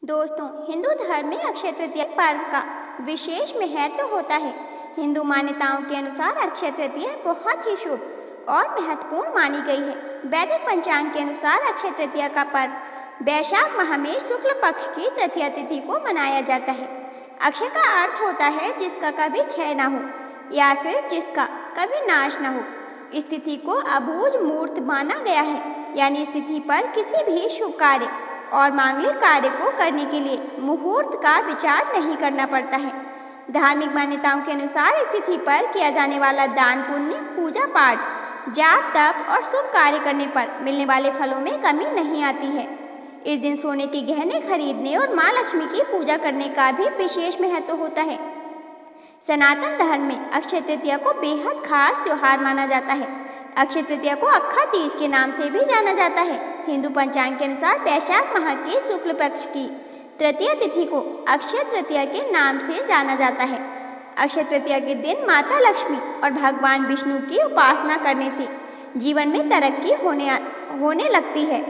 दोस्तों, हिंदू धर्म में अक्षय तृतीया पर्व का विशेष महत्व होता है। हिंदू मान्यताओं के अनुसार अक्षय तृतीया बहुत ही शुभ और महत्वपूर्ण मानी गई है। वैदिक पंचांग के अनुसार अक्षय तृतीया का पर्व वैशाख माह में शुक्ल पक्ष की तृतीया तिथि को मनाया जाता है। अक्षय का अर्थ होता है जिसका कभी क्षय न हो या फिर जिसका कभी नाश न हो। इस तिथि को अबूझ मूर्त माना गया है, यानी इस तिथि पर किसी भी शुभ कार्य और मांगलिक कार्य को करने के लिए मुहूर्त का विचार नहीं करना पड़ता है। धार्मिक मान्यताओं के अनुसार इस तिथि पर किया जाने वाला दान पुण्य, पूजा पाठ, जाप तप और शुभ कार्य करने पर मिलने वाले फलों में कमी नहीं आती है। इस दिन सोने के गहने खरीदने और माँ लक्ष्मी की पूजा करने का भी विशेष महत्व होता है। सनातन धर्म में अक्षय तृतीया को बेहद खास त्योहार माना जाता है। अक्षय तृतीया को अक्खा तीज के नाम से भी जाना जाता है। हिंदू पंचांग के अनुसार वैशाख माह के शुक्ल पक्ष की तृतीया तिथि को अक्षय तृतीया के नाम से जाना जाता है। अक्षय तृतीया के दिन माता लक्ष्मी और भगवान विष्णु की उपासना करने से जीवन में तरक्की होने लगती है।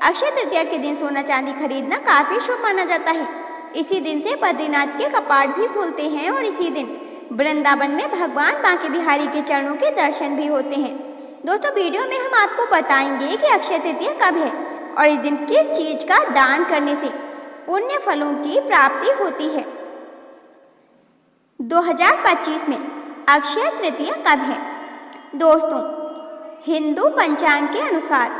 अक्षय तृतीया के दिन सोना चांदी खरीदना काफी शुभ माना जाता है। इसी दिन से बद्रीनाथ के कपाट भी खुलते हैं और इसी दिन वृंदावन में भगवान बांके बिहारी के चरणों के दर्शन भी होते हैं। दोस्तों, वीडियो में हम आपको बताएंगे कि अक्षय तृतीया कब है और इस दिन किस चीज का दान करने से पुण्य फलों की प्राप्ति होती है। 2025 में अक्षय तृतीया कब है? दोस्तों, हिंदू पंचांग के अनुसार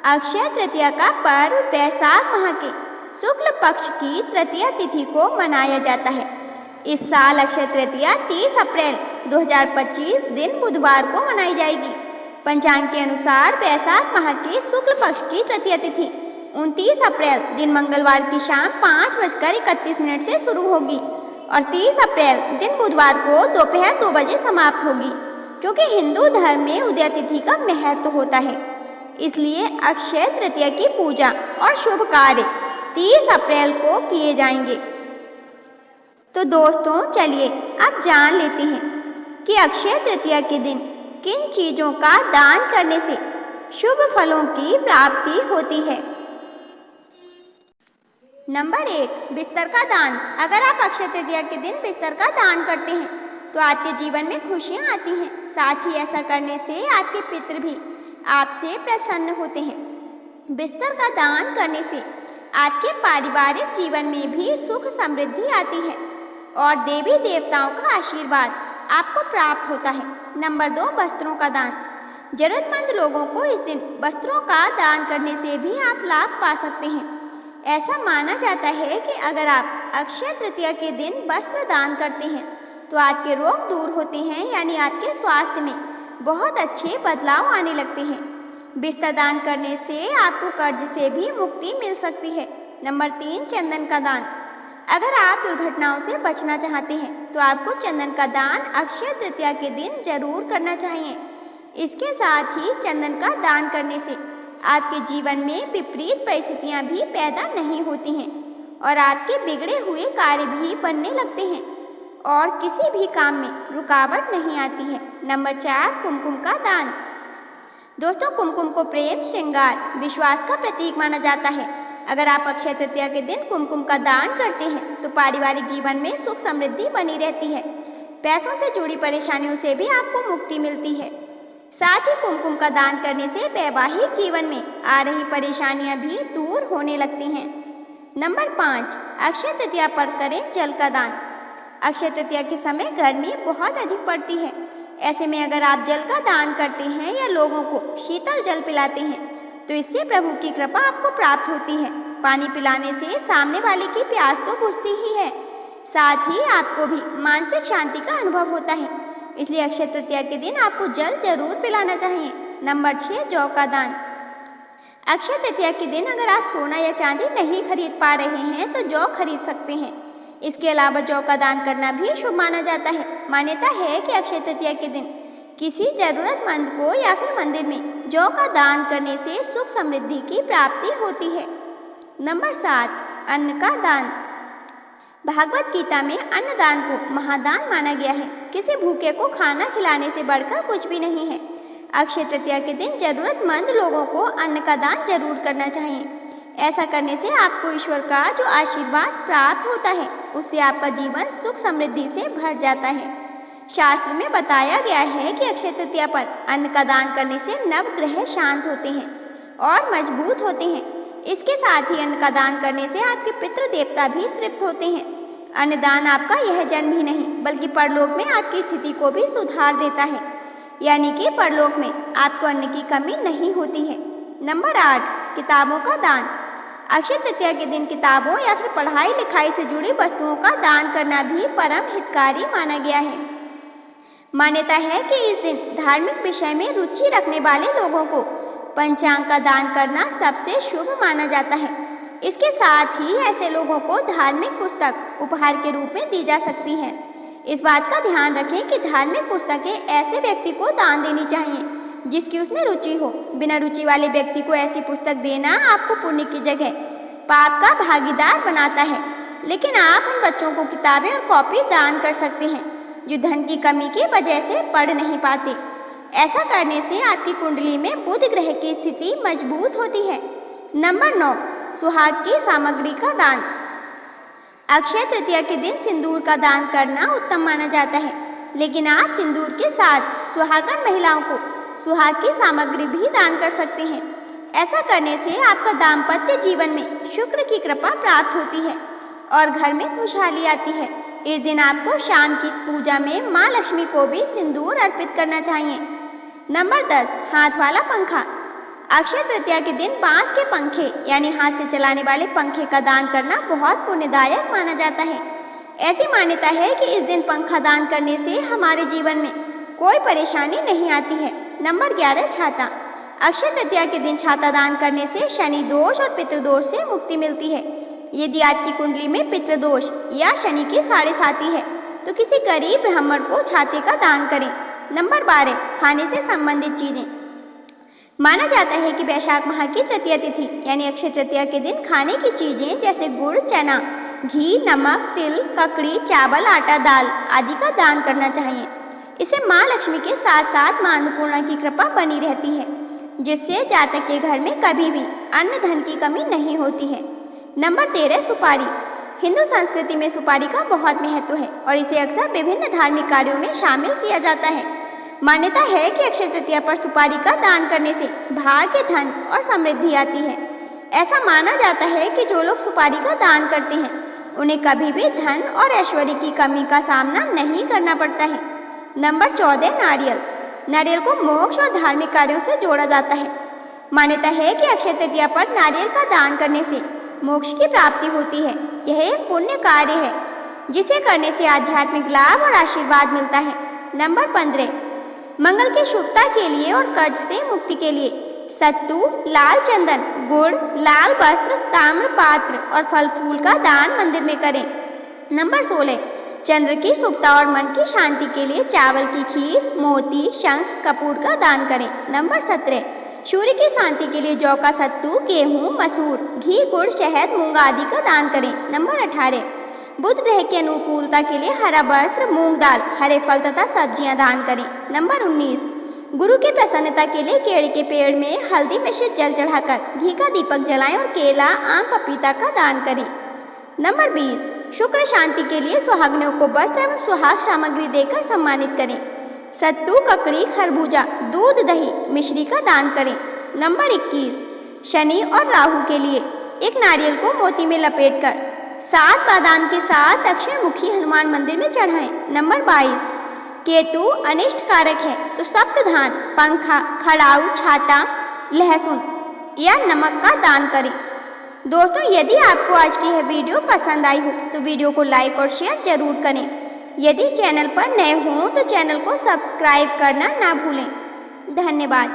अक्षय तृतीया का पर्व वैशाख माह के शुक्ल पक्ष की तृतीया तिथि को मनाया जाता है। इस साल अक्षय तृतीया 30 अप्रैल 2025 दिन बुधवार को मनाई जाएगी। पंचांग के अनुसार वैशाख माह के शुक्ल पक्ष की तृतीया तिथि 29 अप्रैल दिन मंगलवार की शाम 5:31 से शुरू होगी और 30 अप्रैल दिन बुधवार को दोपहर 2 बजे समाप्त होगी। क्योंकि हिंदू धर्म में उदय तिथि का महत्व होता है, इसलिए अक्षय तृतीया की पूजा और शुभ कार्य 30 अप्रैल को किए जाएंगे। तो दोस्तों, चलिए अब जान लेते हैं कि अक्षय तृतीया के दिन किन चीजों का दान करने से शुभ फलों की प्राप्ति होती है। नंबर 1, बिस्तर का दान। अगर आप अक्षय तृतीया के दिन बिस्तर का दान करते हैं तो आपके जीवन में खुशियां आती हैं। साथ ही ऐसा करने से आपके पितृ भी आपसे प्रसन्न होते हैं। बिस्तर का दान करने से आपके पारिवारिक जीवन में भी सुख समृद्धि आती है और देवी देवताओं का आशीर्वाद आपको प्राप्त होता है। नंबर 2, वस्त्रों का दान। जरूरतमंद लोगों को इस दिन वस्त्रों का दान करने से भी आप लाभ पा सकते हैं। ऐसा माना जाता है कि अगर आप अक्षय तृतीया के दिन वस्त्र दान करते हैं तो आपके रोग दूर होते हैं, यानी आपके स्वास्थ्य में बहुत अच्छे बदलाव आने लगते हैं। बिस्तर दान करने से आपको कर्ज से भी मुक्ति मिल सकती है। नंबर 3, चंदन का दान। अगर आप दुर्घटनाओं से बचना चाहते हैं तो आपको चंदन का दान अक्षय तृतीया के दिन जरूर करना चाहिए। इसके साथ ही चंदन का दान करने से आपके जीवन में विपरीत परिस्थितियां भी पैदा नहीं होती हैं और आपके बिगड़े हुए कार्य भी बनने लगते हैं और किसी भी काम में रुकावट नहीं आती है। नंबर 4, कुमकुम का दान। दोस्तों, कुमकुम को प्रेम, श्रृंगार, विश्वास का प्रतीक माना जाता है। अगर आप अक्षय तृतीया के दिन कुमकुम का दान करते हैं तो पारिवारिक जीवन में सुख समृद्धि बनी रहती है। पैसों से जुड़ी परेशानियों से भी आपको मुक्ति मिलती है। साथ ही कुमकुम का दान करने से वैवाहिक जीवन में आ रही परेशानियां भी दूर होने लगती हैं। नंबर 5, अक्षय तृतीया पर करें जल का दान। अक्षय तृतीया के समय गर्मी बहुत अधिक पड़ती है। ऐसे में अगर आप जल का दान करते हैं या लोगों को शीतल जल पिलाते हैं तो इससे प्रभु की कृपा आपको प्राप्त होती है। पानी पिलाने से सामने वाले की प्यास तो बुझती ही है, साथ ही आपको भी मानसिक शांति का अनुभव होता है। इसलिए अक्षय तृतीया के दिन आपको जल जरूर पिलाना चाहिए। नंबर 6, जौ का दान। अक्षय तृतीया के दिन अगर आप सोना या चांदी नहीं खरीद पा रहे हैं तो जौ खरीद सकते हैं। इसके अलावा जौ का दान करना भी शुभ माना जाता है। मान्यता है कि अक्षय तृतीया के दिन किसी जरूरतमंद को या फिर मंदिर में जौ का दान करने से सुख समृद्धि की प्राप्ति होती है। नंबर 7, अन्न का दान। भागवत गीता में अन्नदान को महादान माना गया है। किसी भूखे को खाना खिलाने से बढ़कर कुछ भी नहीं है। अक्षय तृतीया के दिन जरूरतमंद लोगों को अन्न का दान जरूर करना चाहिए। ऐसा करने से आपको ईश्वर का जो आशीर्वाद प्राप्त होता है उससे आपका जीवन सुख समृद्धि से भर जाता है। शास्त्र में बताया गया है कि अक्षय तृतीया पर अन्न का दान करने से नवग्रह शांत होते हैं और मजबूत होते हैं। इसके साथ ही अन्न का दान करने से आपके पितृ देवता भी तृप्त होते हैं। अन्नदान आपका यह जन्म ही नहीं बल्कि परलोक में आपकी स्थिति को भी सुधार देता है, यानी कि परलोक में आपको अन्न की कमी नहीं होती है। नंबर 8, किताबों का दान। अक्षय तृतीया के दिन किताबों या फिर पढ़ाई लिखाई से जुड़ी वस्तुओं का दान करना भी परम हितकारी माना गया है। मान्यता है कि इस दिन धार्मिक विषय में रुचि रखने वाले लोगों को पंचांग का दान करना सबसे शुभ माना जाता है। इसके साथ ही ऐसे लोगों को धार्मिक पुस्तक उपहार के रूप में दी जा सकती है। इस बात का ध्यान रखें कि धार्मिक पुस्तकें ऐसे व्यक्ति को दान देनी चाहिए जिसकी उसमें रुचि हो। बिना रुचि वाले व्यक्ति को ऐसी पुस्तक देना आपको पुण्य की जगह पाप का भागीदार बनाता है। लेकिन आप उन बच्चों को किताबें और कॉपी दान कर सकते हैं जो धन की कमी की वजह से पढ़ नहीं पाते। ऐसा करने से आपकी कुंडली में बुध ग्रह की स्थिति मजबूत होती है। नंबर 9, सुहाग की सामग्री का दान। अक्षय तृतीया के दिन सिंदूर का दान करना उत्तम माना जाता है, लेकिन आप सिंदूर के साथ सुहागन महिलाओं को सुहाग की सामग्री भी दान कर सकते हैं। ऐसा करने से आपका दाम्पत्य जीवन में शुक्र की कृपा प्राप्त होती है और घर में खुशहाली आती है। इस दिन आपको शाम की पूजा में माँ लक्ष्मी को भी सिंदूर अर्पित करना चाहिए। नंबर 10, हाथ वाला पंखा। अक्षय तृतीया के दिन बांस के पंखे यानी हाथ से चलाने वाले पंखे का दान करना बहुत पुण्यदायक माना जाता है। ऐसी मान्यता है कि इस दिन पंखा दान करने से हमारे जीवन में कोई परेशानी नहीं आती है। नंबर 11, छाता। अक्षय तृतीया के दिन छाता दान करने से शनि दोष और पितृदोष से मुक्ति मिलती है। यदि आपकी कुंडली में पितृदोष या शनि की साढ़ेसाती है तो किसी गरीब ब्राह्मण को छाते का दान करें। नंबर 12, खाने से संबंधित चीजें। माना जाता है कि वैशाख माह की तृतीया तिथि यानी अक्षय तृतीया के दिन खाने की चीजें जैसे गुड़, चना, घी, नमक, तिल, ककड़ी, चावल, आटा, दाल आदि का दान करना चाहिए। इससे माँ लक्ष्मी के साथ साथ माँ अन्नपूर्णा की कृपा बनी रहती है, जिससे जातक के घर में कभी भी अन्न धन की कमी नहीं होती है। नंबर 13, सुपारी। हिंदू संस्कृति में सुपारी का बहुत महत्व है और इसे अक्सर विभिन्न धार्मिक कार्यों में शामिल किया जाता है। मान्यता है कि अक्षय तृतीया पर सुपारी का दान करने से भाग्य, धन और समृद्धि आती है। ऐसा माना जाता है कि जो लोग सुपारी का दान करते हैं उन्हें कभी भी धन और ऐश्वर्य की कमी का सामना नहीं करना पड़ता है। नंबर 14, नारियल। नारियल को मोक्ष और धार्मिक कार्यों से जोड़ा जाता है। मान्यता है कि अक्षय तृतीया पर नारियल का दान करने से मोक्ष की प्राप्ति होती है। यह एक पुण्य कार्य है जिसे करने से आध्यात्मिक लाभ और आशीर्वाद मिलता है। नंबर 15, मंगल की शुभता के लिए और कर्ज से मुक्ति के लिए सत्तू, लाल चंदन, गुड़, लाल वस्त्र, ताम्र पात्र और फल फूल का दान मंदिर में करें। नंबर 16, चंद्र की शुभता और मन की शांति के लिए चावल की खीर, मोती, शंख, कपूर का दान करें। नंबर 17, सूर्य की शांति के लिए जौ का सत्तू, गेहूं, मसूर, घी, गुड़, शहद, मूंग आदि का दान करें। नंबर 18, बुध ग्रह की अनुकूलता के लिए हरा वस्त्र, मूंग दाल, हरे फल तथा सब्जियां दान करें। नंबर 19, गुरु की प्रसन्नता के लिए केले के पेड़ में हल्दी मिश्रित जल चढ़ाकर घी का दीपक जलाएं और केला, आम, पपीता का दान करें। नंबर 20, शुक्र शांति के लिए सुहागनों को वस्त्र एवं सुहाग सामग्री देकर सम्मानित करें। सत्तू, ककड़ी, खरबूजा, दूध, दही, मिश्री का दान करें। नंबर 21, शनि और राहु के लिए एक नारियल को मोती में लपेटकर 7 बादाम के साथ दक्षिण मुखी हनुमान मंदिर में चढ़ाएं। नंबर 22, केतु अनिष्ट कारक है तो सप्तधान, पंखा, खड़ाऊ, छाता, लहसुन या नमक का दान करें। दोस्तों, यदि आपको आज की यह वीडियो पसंद आई हो तो वीडियो को लाइक और शेयर जरूर करें। यदि चैनल पर नए हों तो चैनल को सब्सक्राइब करना ना भूलें। धन्यवाद।